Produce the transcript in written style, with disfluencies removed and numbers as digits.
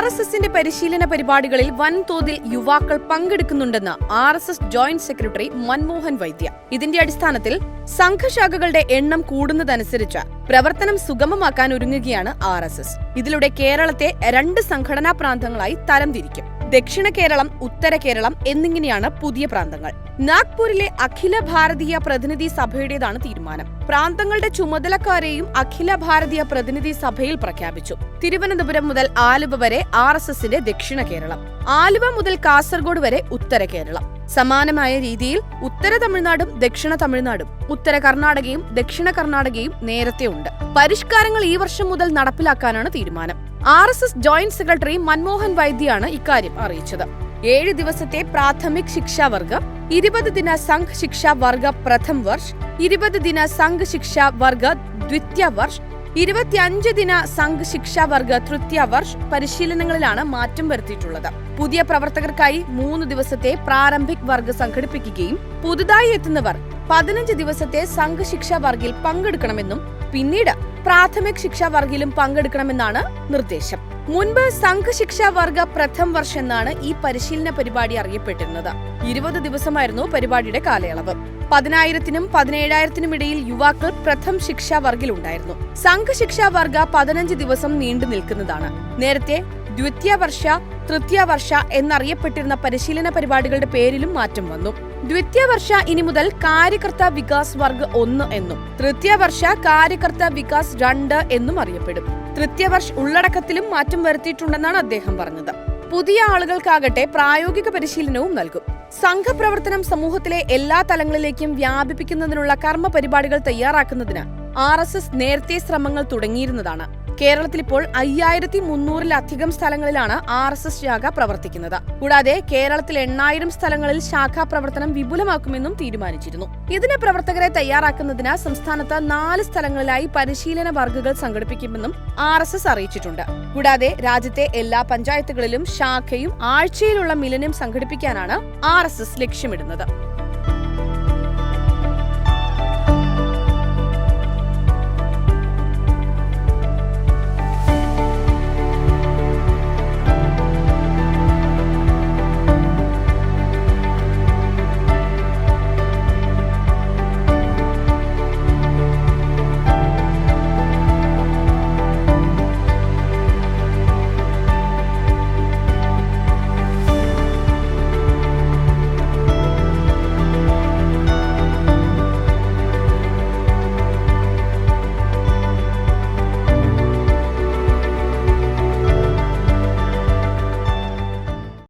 RSSന്റെ പരിശീലന പരിപാടികളിൽ വൻതോതിൽ യുവാക്കൾ പങ്കെടുക്കുന്നുണ്ടെന്ന് RSS ജോയിന്റ് സെക്രട്ടറി മൻമോഹൻ വൈദ്യ. ഇതിന്റെ അടിസ്ഥാനത്തിൽ സംഘശാഖകളുടെ എണ്ണം കൂടുന്നതനുസരിച്ച് പ്രവർത്തനം സുഗമമാക്കാൻ ഒരുങ്ങുകയാണ് RSS. ഇതിലൂടെ കേരളത്തെ 2 സംഘടനാ പ്രാന്തങ്ങളായി തരംതിരിക്കും. ദക്ഷിണ കേരളം, ഉത്തര കേരളം എന്നിങ്ങനെയാണ് പുതിയ പ്രാന്തങ്ങൾ. നാഗ്പൂരിലെ അഖില ഭാരതീയ പ്രതിനിധി സഭയുടേതാണ് തീരുമാനം. പ്രാന്തങ്ങളുടെ ചുമതലക്കാരെയും അഖില ഭാരതീയ പ്രതിനിധി സഭയിൽ പ്രഖ്യാപിച്ചു. തിരുവനന്തപുരം മുതൽ ആലുവ വരെ RSSന്റെ ദക്ഷിണ കേരളം, ആലുവ മുതൽ കാസർഗോഡ് വരെ ഉത്തര കേരളം. സമാനമായ രീതിയിൽ ഉത്തര തമിഴ്നാടും ദക്ഷിണ തമിഴ്നാടും, ഉത്തര കർണാടകയും ദക്ഷിണ കർണാടകയും നേരത്തെ ഉണ്ട്. പരിഷ്കാരങ്ങൾ ഈ വർഷം മുതൽ നടപ്പിലാക്കാനാണ് തീരുമാനം. RSS ജോയിന്റ് സെക്രട്ടറി മൻമോഹൻ വൈദ്യയാണ് ഇക്കാര്യം അറിയിച്ചത്. 7 ദിവസത്തെ പ്രാഥമിക് ശിക്ഷാ വർഗ, 20 ദിന സംഘ് ശിക്ഷാ വർഗ പ്രഥം വർഷ്, 20 ദിന സംഘ് ശിക്ഷാ വർഗ ദ്വിതീയ വർഷ്, 25 ദിന സംഘ് ശിക്ഷാ വർഗ തൃതീയ വർഷ് പരിശീലനങ്ങളിലാണ് മാറ്റം വരുത്തിയിട്ടുള്ളത്. പുതിയ പ്രവർത്തകർക്കായി 3 ദിവസത്തെ പ്രാരംഭിക് വർഗ സംഘടിപ്പിക്കുകയും പുതുതായി എത്തുന്നവർ 15 ദിവസത്തെ സംഘ് ശിക്ഷാ വർഗിൽ പങ്കെടുക്കണമെന്നും പിന്നീട് പ്രാഥമിക് ശിക്ഷാ വർഗിലും പങ്കെടുക്കണമെന്നാണ് നിർദ്ദേശം. മുൻപ് സംഘ് ശിക്ഷാ വർഗ പ്രഥം വർഷ് എന്നാണ് ഈ പരിശീലന പരിപാടി അറിയപ്പെട്ടിരുന്നത്. 20 ദിവസമായിരുന്നു പരിപാടിയുടെ കാലയളവ്. 10,000-നും 17,000-നും ഇടയിൽ യുവാക്കൾ പ്രഥം ശിക്ഷാ വർഗിലുണ്ടായിരുന്നു. സംഘ് ശിക്ഷാ വർഗ 15 ദിവസം നീണ്ടു നിൽക്കുന്നതാണ്. നേരത്തെ ദ്വിതീയ വർഷ, തൃതീയ വർഷ എന്നറിയപ്പെട്ടിരുന്ന പരിശീലന പരിപാടികളുടെ പേരിലും മാറ്റം വന്നു. ദ്വിതീയ വർഷ ഇനി മുതൽ കാര്യകർത്ത വികാസ് വർഗ് 1 എന്നും, തൃതീയ വർഷ കാര്യകർത്ത വികാസ് 2 എന്നും അറിയപ്പെടും. തൃതീയ വർഷ ഉള്ളടക്കത്തിലും മാറ്റം വരുത്തിയിട്ടുണ്ടെന്നാണ് അദ്ദേഹം പറഞ്ഞത്. പുതിയ ആളുകൾക്കാകട്ടെ പ്രായോഗിക പരിശീലനവും നൽകും. സംഘപ്രവർത്തനം സമൂഹത്തിലെ എല്ലാ തലങ്ങളിലേക്കും വ്യാപിപ്പിക്കുന്നതിനുള്ള കർമ്മ പരിപാടികൾ തയ്യാറാക്കുന്നതിന് RSS നേരത്തെ ശ്രമങ്ങൾ തുടങ്ങിയിരുന്നതാണ്. കേരളത്തിൽ ഇപ്പോൾ 5300-ലധികം സ്ഥലങ്ങളിലാണ് RSS ശാഖ പ്രവർത്തിക്കുന്നത്. കൂടാതെ കേരളത്തിൽ 8000 സ്ഥലങ്ങളിൽ ശാഖാ പ്രവർത്തനം വിപുലമാക്കുമെന്നും തീരുമാനിച്ചിരുന്നു. ഇതിന് പ്രവർത്തകരെ തയ്യാറാക്കുന്നതിന് സംസ്ഥാനത്ത് 4 സ്ഥലങ്ങളിലായി പരിശീലന വർഗുകൾ സംഘടിപ്പിക്കുമെന്നും RSS അറിയിച്ചിട്ടുണ്ട്. കൂടാതെ രാജ്യത്തെ എല്ലാ പഞ്ചായത്തുകളിലും ശാഖയും ആഴ്ചയിലുള്ള മിലനും സംഘടിപ്പിക്കാനാണ് RSS ലക്ഷ്യമിടുന്നത്.